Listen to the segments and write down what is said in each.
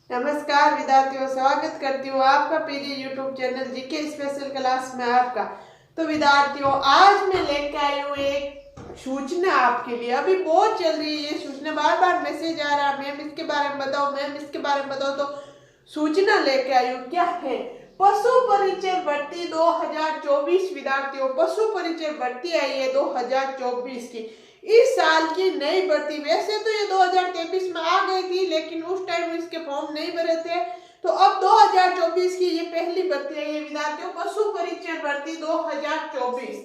नमस्कार विद्यार्थियों, स्वागत करती हूँ आपका PG YouTube channel GK special class में आपका। तो विद्यार्थियों, आज मैं लेकर आई हूँ एक सूचना आपके लिए। अभी बहुत चल रही है ये सूचना, बार बार मैसेज आ रहा है, मैम इसके बारे में बताओ, मैम इसके बारे में बताओ। तो सूचना लेके आई हूँ। क्या है? पशु परिचय भर्ती 2024 विद्यार्थियों, पशु परिचय भर्ती आई है 2024 की। इस साल की नई भर्ती, वैसे तो ये 2023 में आ गई थी, लेकिन उस टाइम इसके फॉर्म नहीं भरे थे। तो अब 2024 की ये पहली भर्ती है ये विद्यार्थियों, पशु परिचय भर्ती 2024।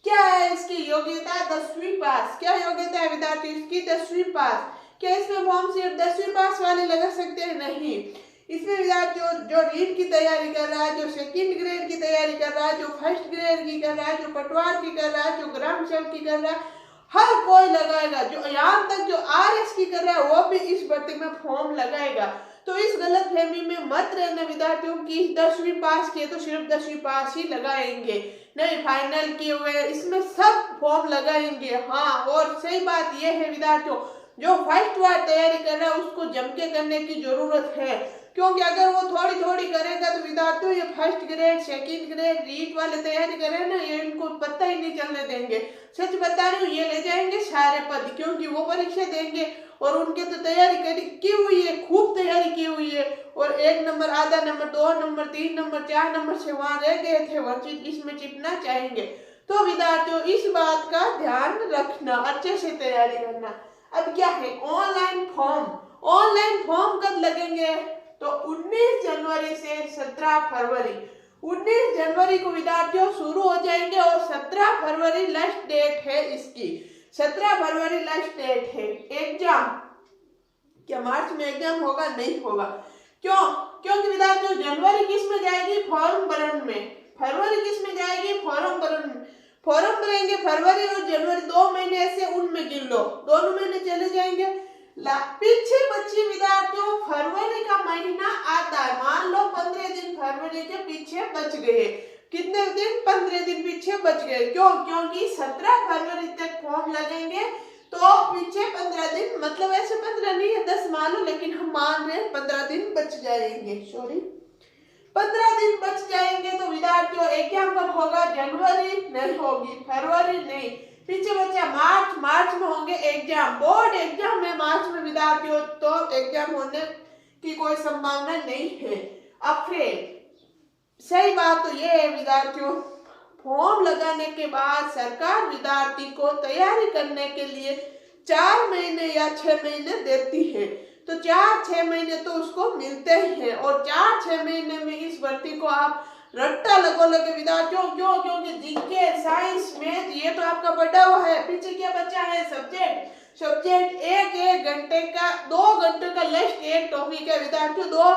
क्या है इसकी योग्यता? 10वीं पास। क्या योग्यता है विद्यार्थियों इसकी? 10वीं पास। क्या इसमें फॉर्म सिर्फ 10वीं पास वाले लगा सकते हैं? नहीं, इसमें विद्यार्थियों जो रीट की तैयारी कर रहा है, जो सेकंड ग्रेड की तैयारी कर रहा है, जो फर्स्ट ग्रेड की कर रहा है, जो पटवार की कर रहा है, जो ग्राम सेवक की कर रहा है, हर कोई लगाएगा। जो यहाँ तक जो आरएस की कर रहा है वो भी इस भर्ती में फॉर्म लगाएगा। तो इस गलत फहमी में मत रहना विद्यार्थियों की 10वीं पास किए तो सिर्फ 10वीं पास ही लगाएंगे, नहीं फाइनल किए हुए इसमें सब फॉर्म लगाएंगे। हाँ, और सही बात यह है विद्यार्थियों, जो फर्स्ट बार तैयारी कर रहा है उसको जम के करने की जरूरत है, क्योंकि अगर वो थोड़ी थोड़ी करेगा तो विद्यार्थियों ये first grade second grade REET वाले तैयारी करे ना, ये इनको पता ही नहीं चलने देंगे। सच बता रही हूँ, ये ले जाएंगे सारे पद, क्योंकि वो परीक्षा देंगे और उनके तो तैयारी की हुई है, खूब तैयारी की हुई है, और 1 नंबर आधा नंबर 2 नंबर 3 नंबर 4 नंबर से वहां रह गए थे वंचित, इसमें चिपना चाहेंगे। तो विद्यार्थियों इस बात का ध्यान रखना, अच्छे से तैयारी करना। अब क्या है? Online form. ऑनलाइन फॉर्म कब लगेंगे? तो 19 जनवरी से 17 फरवरी। 19 जनवरी को विद्यार्थियों शुरू हो जाएंगे और 17 फरवरी लास्ट डेट है इसकी। 17 फरवरी लास्ट डेट है। एग्जाम क्या मार्च में एग्जाम होगा? नहीं होगा। क्यों? क्योंकि विद्यार्थियों जनवरी किस में जाएगी? फॉर्म भरण में। फरवरी किस में जाएगी? फॉर्म भरण में। फॉर्म भरेंगे फरवरी और जनवरी, 2 महीने ऐसे उनमें गिन लो, दोनों महीने चले जाएंगे। पीछे बच्ची विद्यार्थियों फरवरी का महीना आता है, मान लो 15 दिन फरवरी के पीछे बच गए। कितने दिन? 15 दिन पीछे बच गए। क्यों? क्योंकि 17 फरवरी तक फॉर्म लगेंगे, तो पीछे 15 दिन, मतलब ऐसे 15 नहीं है 10 मान लो, लेकिन हम मान रहे हैं 15 दिन बच जाएंगे। सॉरी, 15 दिन बच जाएंगे। तो विद्यार्थियों एग्जाम कब होगा? जनवरी नहीं होगी, फरवरी नहीं, पीछे बच्चा मार्च। मार्च में होंगे एग्जाम, बोर्ड एग्जाम में मार्च में विद्यार्थियों, तो एग्जाम होने की कोई संभावना नहीं है। अप्रैल। सही बात तो ये है विद्यार्थियों, फॉर्म लगाने के बाद सरकार विद्यार्थी को तैयारी करने के लिए 4 महीने या 6 महीने देती है। तो 4-6 महीने तो उसको मिलते हैं, और 4-6 महीने में इस भर्ती को आप रट्टा लगोगे विद्यार्थियों। क्यों? क्योंकि जीके साइंस मैथ ये तो आपका बढ़ा हुआ है, पीछे क्या बचा है? सब्जेक्ट। सब्जेक्ट एक घंटे का, 2 घंटे का लेस्ट एक टॉपिक है विद्यार्थियों,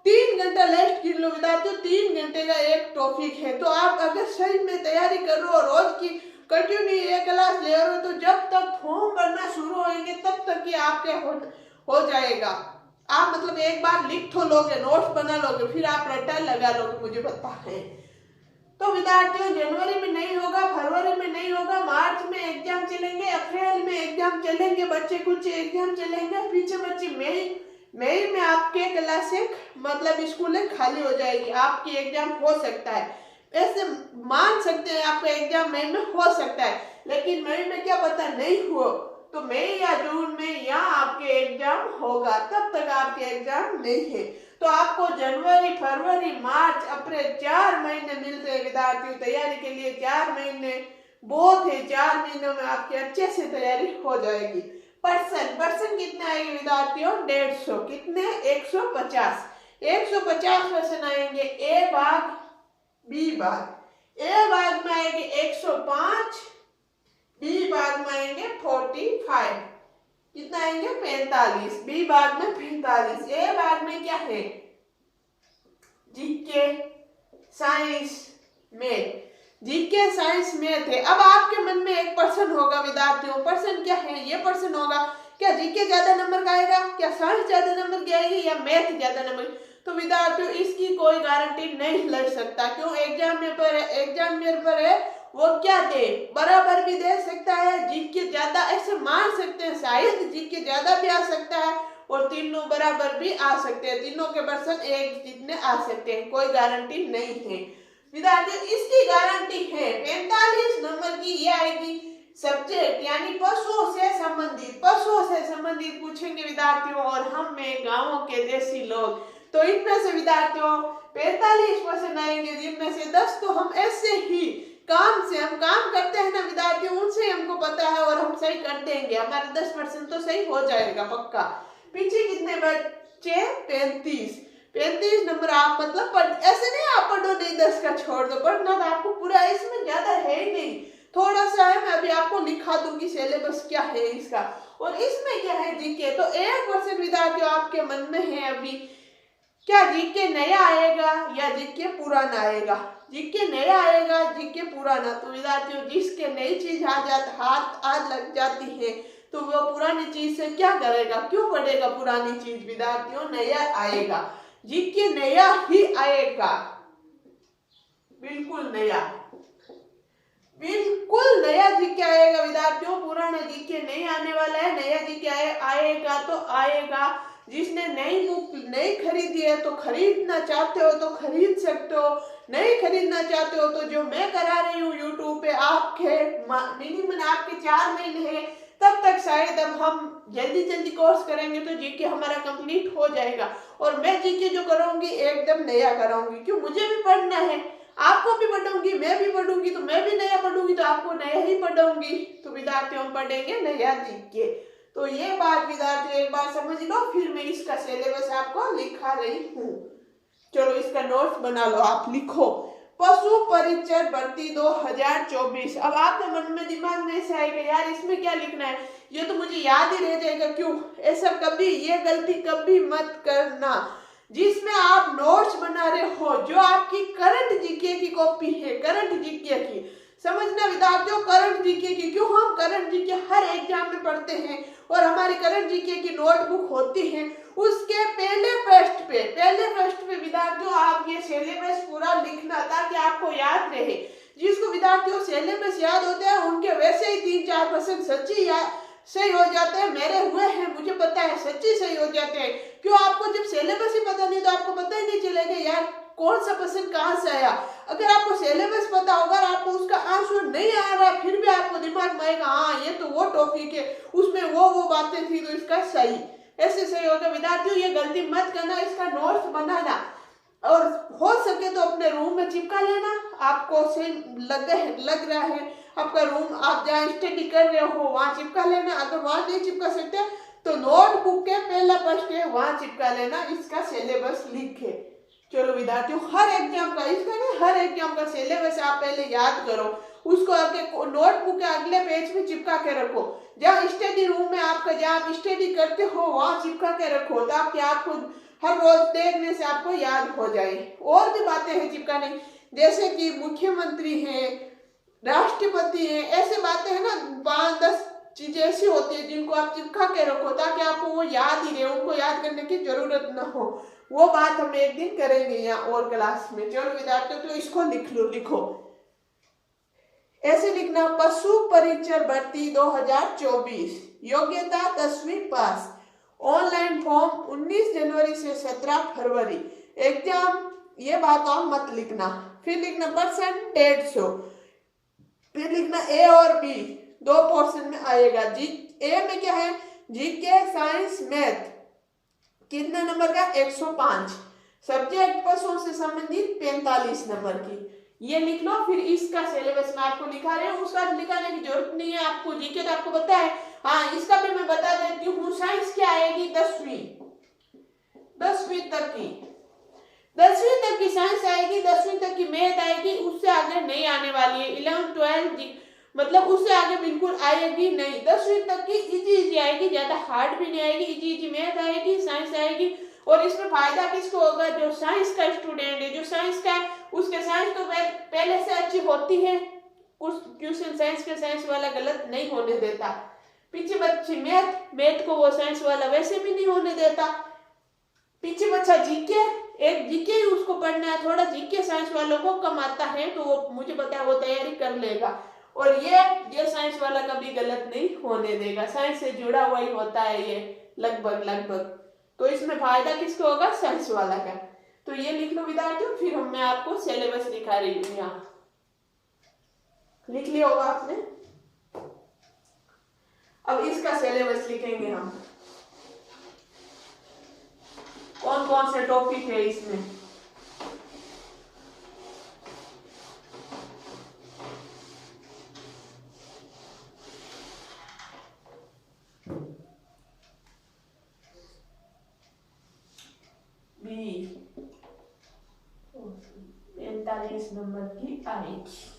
3 घंटा लेस्ट गिन लो विद्यार्थियों, 3 घंटे का एक टॉपिक है। तो आप अगर सही में तैयारी कर रहे हो, रोज की कंटिन्यू ये क्लास ले रहे हो, तो जब तक फॉर्म भरना शुरू होंगे तब तक ही आपके हो जाएगा। आप मतलब एक बार लिख तो लोगे, नोट्स बना लोगे, फिर आप रट्टा लगा लोगे, मुझे पता है। तो विद्यार्थियों जनवरी में नहीं होगा, फरवरी में नहीं होगा, मार्च में एग्जाम चलेंगे, अप्रैल में एग्जाम चलेंगे, बच्चे कुछ एग्जाम चलेंगे, पीछे बच्चे मई में आपके क्लासें मतलब स्कूलें खाली हो जाएगी, आपकी एग्जाम हो सकता है। ऐसे मान सकते हैं आपका एग्जाम मई में हो सकता है, लेकिन मई में क्या पता नहीं हो, तो मई या जून में यहाँ आपके एग्जाम होगा, तब तक आपके एग्जाम नहीं है। तो आपको जनवरी फरवरी मार्च अप्रैल 4 महीने मिलते हैं विद्यार्थियों तैयारी के लिए। 4 महीने बहुत है, 4 महीनों में आपकी अच्छे से तैयारी हो जाएगी। पर्सन कितने आएंगे विद्यार्थियों? 150। कितने? 150। 150 पर्सन आएंगे। ए भाग बी भाग। ए भाग में आएंगे 105, बी भाग में आएंगे 45। कितना आएंगे? 45। बी भाग में 45। ए भाग में क्या है? GK science math. GK science math है। अब आपके मन में एक पर्सन होगा विद्यार्थियों, पर्सन क्या है? ये पर्सन होगा, क्या जीके ज्यादा नंबर का आएगा, क्या साइंस ज्यादा नंबर की आएगी, या मैथ ज्यादा नंबर? तो विद्यार्थियों इसकी कोई गारंटी नहीं लग सकता। क्यों? एग्जाम में पर है, वो क्या दे, बराबर भी दे सकता है, जीके ज्यादा ऐसे मान सकते हैं, शायद जीके ज्यादा भी आ सकता है, और तीनों बराबर भी आ सकते हैं, तीनों के पर्सन एक जितने आ सकते हैं, कोई गारंटी नहीं है विद्यार्थियों। इसकी गारंटी है 45 नंबर की, ये आएगी सब्जेक्ट यानी पशुओं से संबंधित पूछेंगे विद्यार्थियों, और हम में गांवों के देसी लोग, तो इनमें से विद्यार्थियों 45% आएंगे, जिनमें से 10 तो हम ऐसे ही हम काम करते हैं ना विद्यार्थियों, उनसे हमको पता है और हम सही कर देंगे, हमारा 10% तो सही हो जाएगा पक्का। पीछे कितने बच्चे? 35 नंबर। आप मतलब ऐसे नहीं आप पढ़ो नहीं 10 का छोड़ दो, पढ़ना तो आपको पूरा, इसमें ज्यादा है ही नहीं, थोड़ा सा है, मैं अभी आपको लिखा दूंगी सिलेबस क्या है इसका, और इसमें क्या है जीके। तो 1% विद्यार्थियों आपके मन में है अभी, क्या जीके नया आएगा या जीके पुराना आएगा? जीके नया आएगा, जीके पुराना। तो विद्यार्थियों जिसके नई चीज हाथ आज लग जाती है तो वो पुरानी चीज से क्या करेगा, क्यों पढ़ेगा पुरानी चीज? विद्यार्थियों नया आएगा, जीके नया ही आएगा, बिल्कुल नया जीके आएगा विद्यार्थियों, पुराना जीके नहीं आने वाला है, नया जीके आएगा तो आएगा। जिसने नई बुक नहीं खरीदी है तो खरीदना चाहते हो तो खरीद सकते हो, नहीं खरीदना चाहते हो तो जो मैं करा रही हूँ यूट्यूब पे, आपके मिनिमम आपके 4 महीने हैं, तब तक शायद अब हम जल्दी कोर्स करेंगे तो जीके हमारा कंप्लीट हो जाएगा, और मैं जीके जो कराऊंगी एकदम नया कराऊंगी, क्यों? मुझे भी पढ़ना है, आपको भी पढ़ूंगी, मैं भी पढ़ूंगी, तो मैं भी नया पढ़ूंगी तो आपको नया ही पढ़ूंगी, तो विद्यार्थियों हम पढ़ेंगे नया जीके। तो ये बात विद्यार्थियों एक बार समझ लो, फिर मैं इसका सिलेबस आपको लिखा रही हूँ। चलो इसका नोट्स बना लो, आप लिखो पशु परिचर भर्ती 2024। अब आपके मन में दिमाग में ऐसा आएगा यार इसमें क्या लिखना है, ये तो मुझे याद ही रह जाएगा, क्यों? ऐसा कभी, ये गलती कभी मत करना, जिसमें आप नोट्स बना रहे हो जो आपकी करंट जीके की कॉपी है, करंट जीके की, समझना विद्यार्थियों, करंट जीके की। क्यों हम करंट जीके हर एग्जाम में पढ़ते हैं और हमारी करंट जीके की नोटबुक होती है, उसके पहले पृष्ठ पे विद्यार्थियों आप ये सिलेबस पूरा लिखना, ताकि आपको याद रहे। जिसको विद्यार्थियों सिलेबस याद होता है उनके वैसे ही 3-4% सच्ची सही हो जाते हैं, मेरे हुए हैं, मुझे पता है सच्ची सही हो जाते हैं। क्यों? आपको जब सिलेबस ही पता नहीं तो आपको पता ही नहीं चलेगा यार कौन सा पर्सन कहाँ से आया। अगर आपको सिलेबस पता होगा, आपको उसका आंसर नहीं आ रहा, फिर भी आपको दिमाग में आएगा हाँ ये तो वो टॉपिक है, उसमें वो बातें थी तो इसका सही, ऐसे सही होगा। विद्यार्थियों ये गलती मत करना, इसका नोट्स बनाना, और हो सके तो अपने रूम में चिपका लेना, आपको सही लग रहा है आपका रूम, आप जहाँ स्टडी कर रहे हो वहाँ चिपका लेना। अगर वहाँ नहीं चिपका सकते तो नोटबुक के पहला पृष्ठ है वहाँ चिपका लेना, इसका सिलेबस लिखे। चलो विद्यार्थियों हर एग्जाम का, इसका नहीं हर एग्जाम का सिलेबस आप पहले याद करो, उसको आगे नोटबुक के अगले पेज में चिपका के रखो, जहाँ स्टडी रूम में आपका, जहाँ आप स्टडी करते हो वहाँ चिपका के रखो, ताकि आपको हर रोज देखने से आपको याद हो जाए। और भी बातें हैं चिपकाने, जैसे कि मुख्यमंत्री हैं, राष्ट्रपति हैं, ऐसे बातें हैं ना, 5-10 चीजें ऐसी होती है जिनको आप चिपका के रखो, ताकि आपको वो याद ही रहे, उनको याद करने की जरूरत ना हो। वो बात हम एक दिन करेंगे यहाँ और क्लास में। चलो विद्यार्थियों तो इसको लिखो, ऐसे लिखना, पशु परिचर भर्ती 2024, योग्यता 10वीं पास, ऑनलाइन फॉर्म 19 जनवरी से 17 फरवरी, एग्जाम, ये बात आप मत लिखना। फिर लिखना परसेंट 150, फिर लिखना ए और बी 2 पोर्शन में आएगा। ए में क्या है, जीके, साइंस, मैथ, कितने नंबर का? 105, सब्जेक्ट पशुओं से संबंधित 45 नंबर की, ये लिख लो। फिर इसका सिलेबस मैं आपको लिखा रही हूँ, उसका लिखाने की जरूरत नहीं है आपको, जीके तो आपको पता है। हाँ इसका भी मैं बता देती हूँ, साइंस क्या आएगी 10वीं तक की साइंस आएगी, 10वीं तक की मैथ आएगी, उससे आगे नहीं आने वाली है। 11, 12 मतलब उससे आगे बिल्कुल आएगी नहीं। 10वीं तक की इजी आएगी, ज्यादा हार्ड भी नहीं आएगी, इजी मैथ आएगी, साइंस आएगी। और इसमें फायदा किसको होगा? जो साइंस का स्टूडेंट है, जो साइंस का है उसके साइंस तो पहले से अच्छी होती है, कुछ क्वेश्चन साइंस के साइंस वाला गलत नहीं होने देता। पीछे बच्चे मैथ को वो साइंस वाला वैसे भी नहीं होने देता। पीछे बच्चा जीके, एक जीके ही उसको पढ़ना है, थोड़ा जीके साइंस वालों को कम आता है तो वो मुझे पता है वो तैयारी कर लेगा। और ये साइंस वाला कभी गलत नहीं होने देगा, साइंस से जुड़ा हुआ ही होता है ये, लगभग लगभग। तो इसमें फायदा किसको होगा? साइंस वाला का। तो ये लिख लो विद्यार्थियों। फिर मैं आपको सिलेबस दिखा रही हूँ, यहाँ लिख लिया होगा आपने। अब इसका सिलेबस लिखेंगे हम। कौन कौन से टॉपिक है इसमें? बी 45 नंबर की आएगी।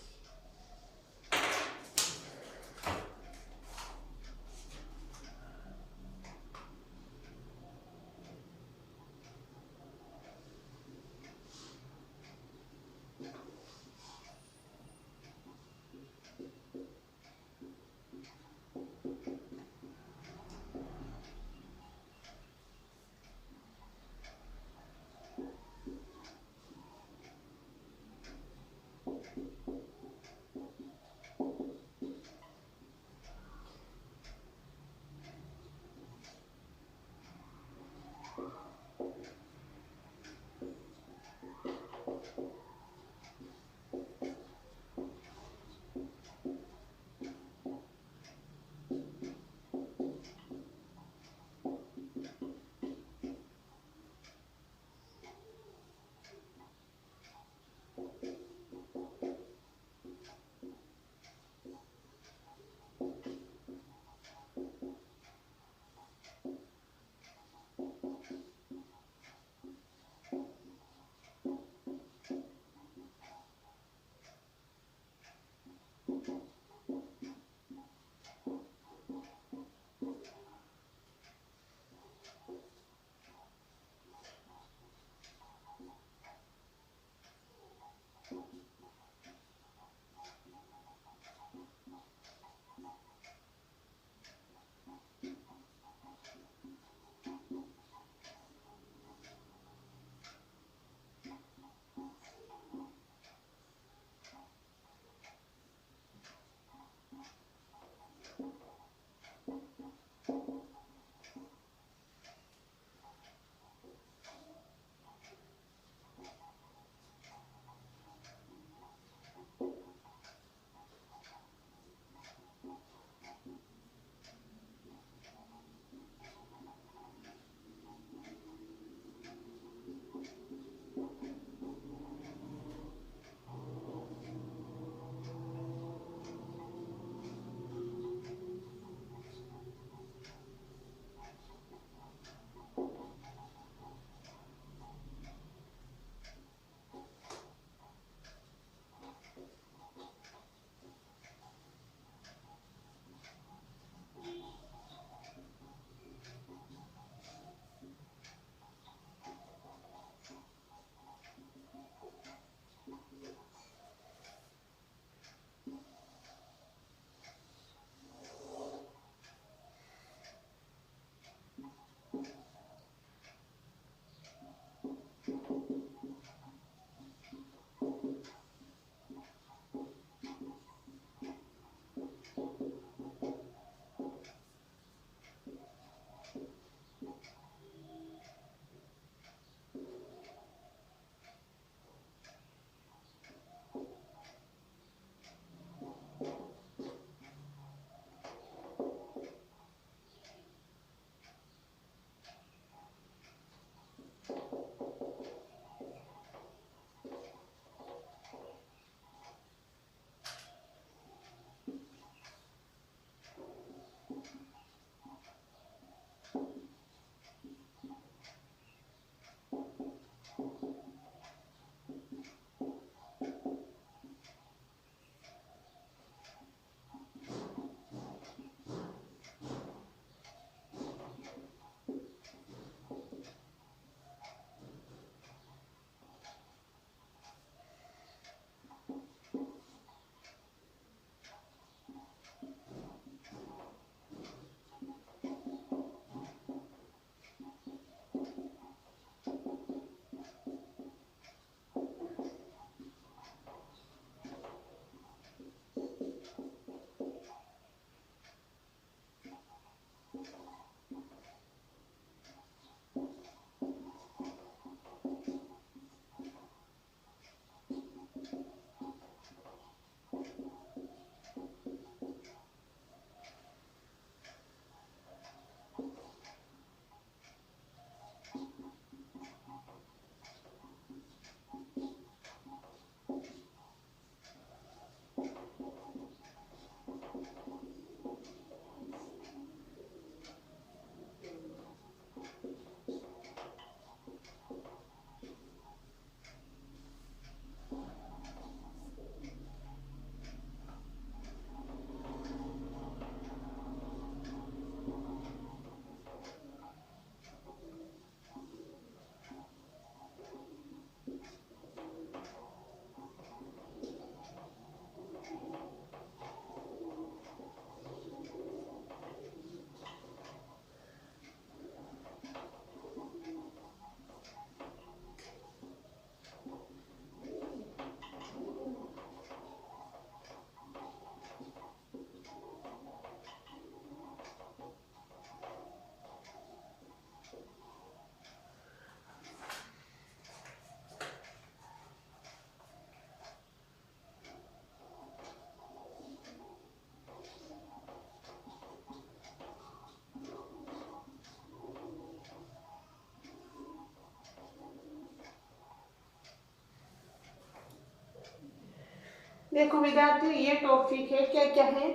देखो विद्यार्थियों, ये टॉपिक है, क्या क्या है।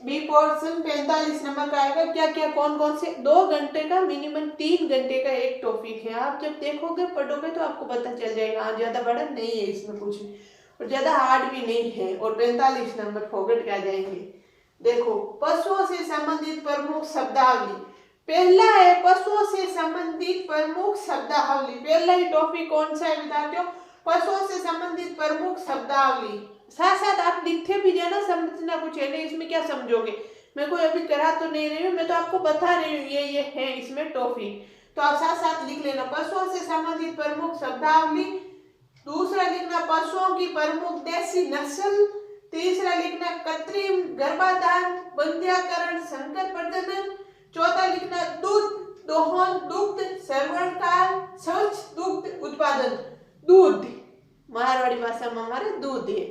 बी पोर्शन 45 नंबर का आएगा। क्या क्या कौन कौन से 2 घंटे का, मिनिमम 3 घंटे का एक टॉपिक है। आप जब देखोगे पढ़ोगे तो आपको पता चल जाएगा। हाँ, ज्यादा बड़ा नहीं है इसमें कुछ भी, और ज्यादा हार्ड भी नहीं है, और 45 नंबर फोकट के आ जाएंगे। देखो, पशुओं से संबंधित प्रमुख शब्दावली। पहला है पशुओं से संबंधित प्रमुख शब्दावली। पहला ही टॉपिक कौन सा है विद्यार्थियों? पशुओं से संबंधित प्रमुख शब्दावली। साथ साथ आप लिखते भी जाना, समझना कुछ है नहीं इसमें। क्या समझोगे, मैं कोई अभी करा तो नहीं रही हूँ, मैं तो आपको बता रही हूँ ये है इसमें टॉपिक, तो आप साथ साथ लिख लेना। पशुओं से संबंधित प्रमुख शब्दावली। दूसरा लिखना पशुओं की प्रमुख देसी नस्ल। तीसरा लिखना कृत्रिम गर्भाधान, बंध्याकरण, संकर प्रजनन। चौथा लिखना दूध दोहन, दुग्ध संवर्धन, स्वच्छ दुग्ध उत्पादन। दूध मारवाड़ी भाषा में हमारे दूध है।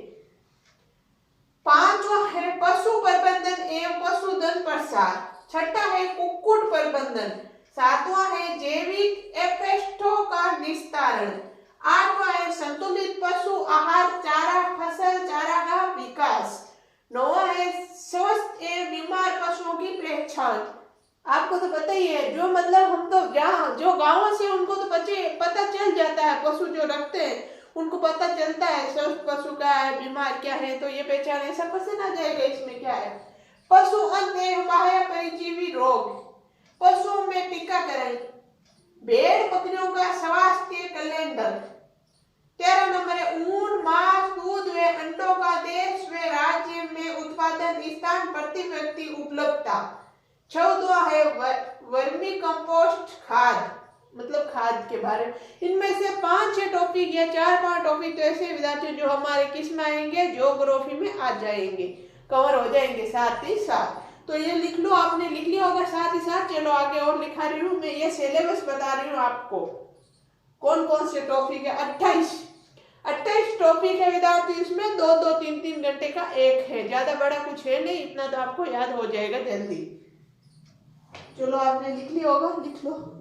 पांचवा है पशु प्रबंधन एवं पशुधन प्रसार। छठा है कुक्कुट प्रबंधन। सातवां है जैविक अपशिष्टों का निस्तारण। आठवां है संतुलित पशु आहार, चारा, फसल चारागाह विकास। नौवां है स्वस्थ एवं बीमार पशुओं की पहचान। आपको तो पता ही है, जो मतलब हम तो जहाँ जो गांवों से उनको तो पता चल जाता है। पशु जो रखते हैं उनको पता चलता है स्वस्थ पशु क्या है, बीमार क्या है, तो ये पहचान ऐसा पसंद आ जाएगा। इसमें क्या है? पशु अंत एवं बाह्य परिजीवी रोग। पशुओं में टीकाकरण। भेड़ बकरियों का स्वास्थ्य कैलेंडर। 13 नंबर है ऊन, मांस, दूध व अंडों का देश व राज्य में उत्पादन स्थान प्रति व्यक्ति उपलब्धता। 14वां है वर्मी कंपोस्ट खाद, मतलब खाद के बारे में। इनमें से 5-6 टॉपिक या 4-5 टॉपिक तो ऐसे विद्यार्थी जो हमारे किस में आएंगे, ज्योग्राफी में आ जाएंगे, कवर हो जाएंगे साथ ही साथ। तो ये लिख लो, आपने लिख लिया होगा साथ ही साथ। चलो आगे और लिखा रही हूँ मैं, ये सिलेबस बता रही हूँ आपको कौन कौन से टॉपिक है। 28 टॉपिक है विद्यार्थी। इसमें 2-2, 3-3 घंटे का एक है, ज्यादा बड़ा कुछ है नहीं, इतना तो आपको याद हो जाएगा जल्दी। चलो आपने लिख लिया होगा, लिख लो।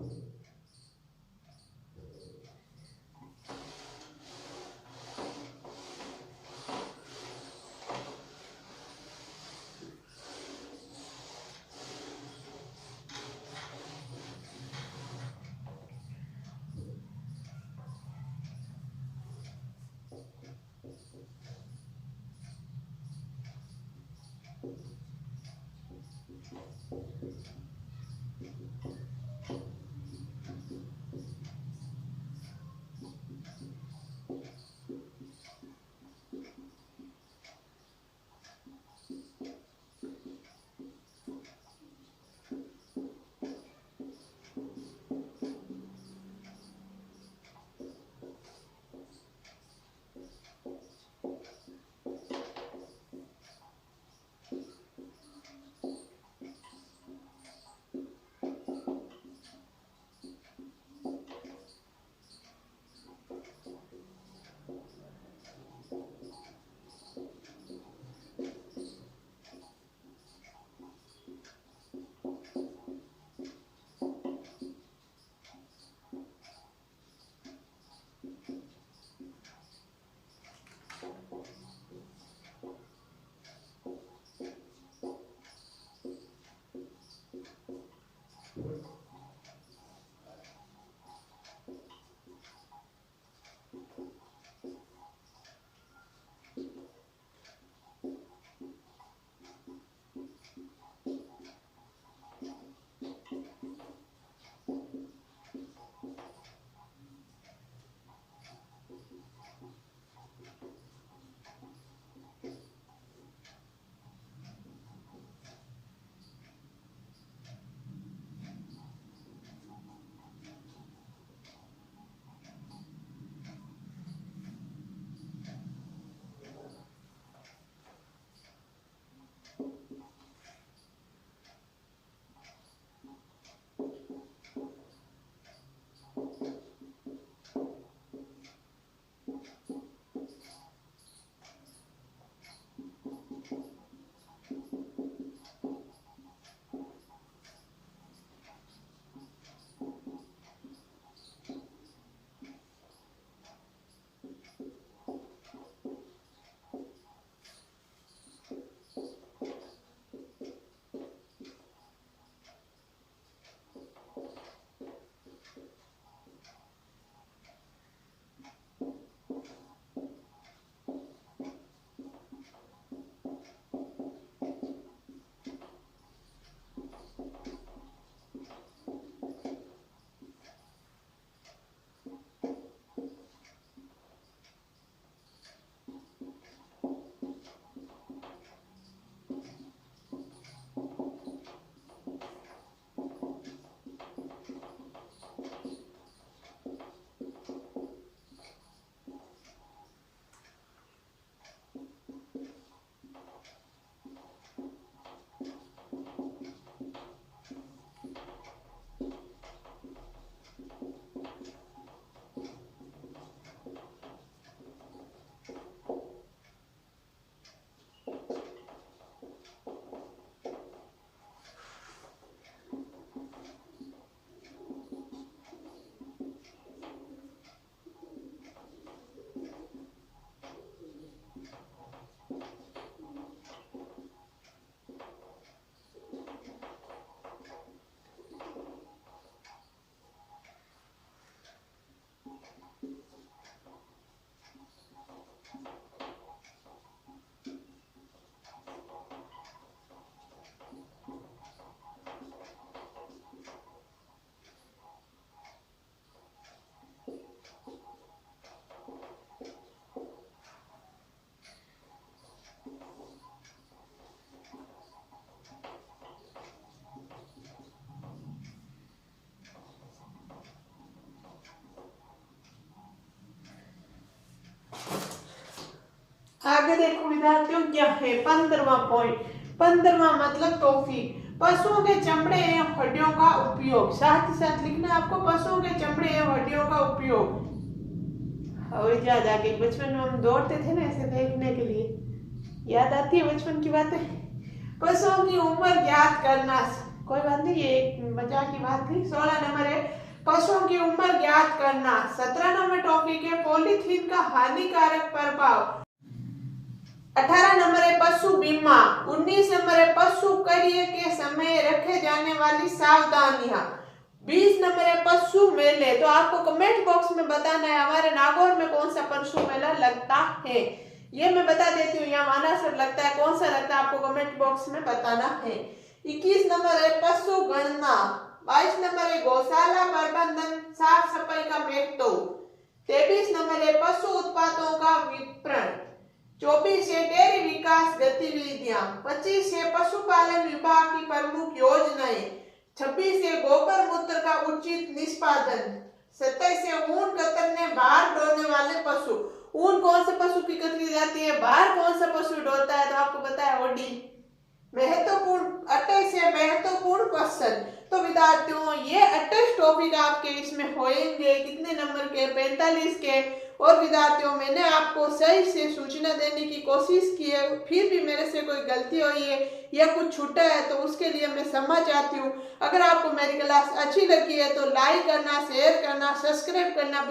आगे देखो विद्यार्थियों क्या है 15वां पॉइंट। 15वां मतलब टॉफी। पशुओं के चमड़े एवं हड्डियों का उपयोग। साथ ही साथ लिखना आपको पशुओं के चमड़े एवं हड्डियों का उपयोग। और याद आ गई, बचपन में हम दौड़ते थे ना ऐसे देखने के लिए, याद आती है बचपन की बातें। पशुओं की उम्र ज्ञात करना। कोई बात नहीं, ये एक मजाक की बात थी। 16 नंबर है पशुओं की उम्र ज्ञात करना। 17 नंबर टॉपिक है पॉलीथीन का हानिकारक प्रभाव। 18 नंबर है पशु बीमा। 19 नंबर है पशु कार्य के समय रखे जाने वाली सावधानियां। 20 नंबर है पशु मेले। तो आपको कमेंट बॉक्स में बताना है हमारे नागौर में कौन सा पशु मेला लगता है। ये मैं बता देती हूँ, यहाँ मानासर लगता है, कौन सा लगता है आपको कमेंट बॉक्स में बताना है। 21 नंबर है पशु गणना। 22 नंबर है गौशाला प्रबंधन साफ सफाई का महत्व। 23 नंबर है पशु उत्पादों का विपणन। 24 है डेयरी विकास गतिविधियां। 25 है पशुपालन विभाग की प्रमुख योजनाएं। 26 है गोबर मूत्र का उचित निष्पादन। 27 है ऊन कतरने बाहर ढोने वाले पशु। ऊन कौन से पशु की कतरी जाती है, बाहर कौन सा पशु ढोता है, तो आपको पता है ओडी। महत्वपूर्ण 28 है महत्वपूर्ण क्वेश्चन। तो विद्यार्थियों ये 28 टॉपिक आपके इसमें होंगे। कितने नंबर के, 45 के। और विद्यार्थियों मैंने आपको सही से सूचना देने की कोशिश की है, फिर भी मेरे से कोई गलती हुई है या कुछ छूटा है तो उसके लिए मैं क्षमा चाहती हूँ। अगर आपको मेरी क्लास अच्छी लगी है तो लाइक करना, शेयर करना, सब्सक्राइब करना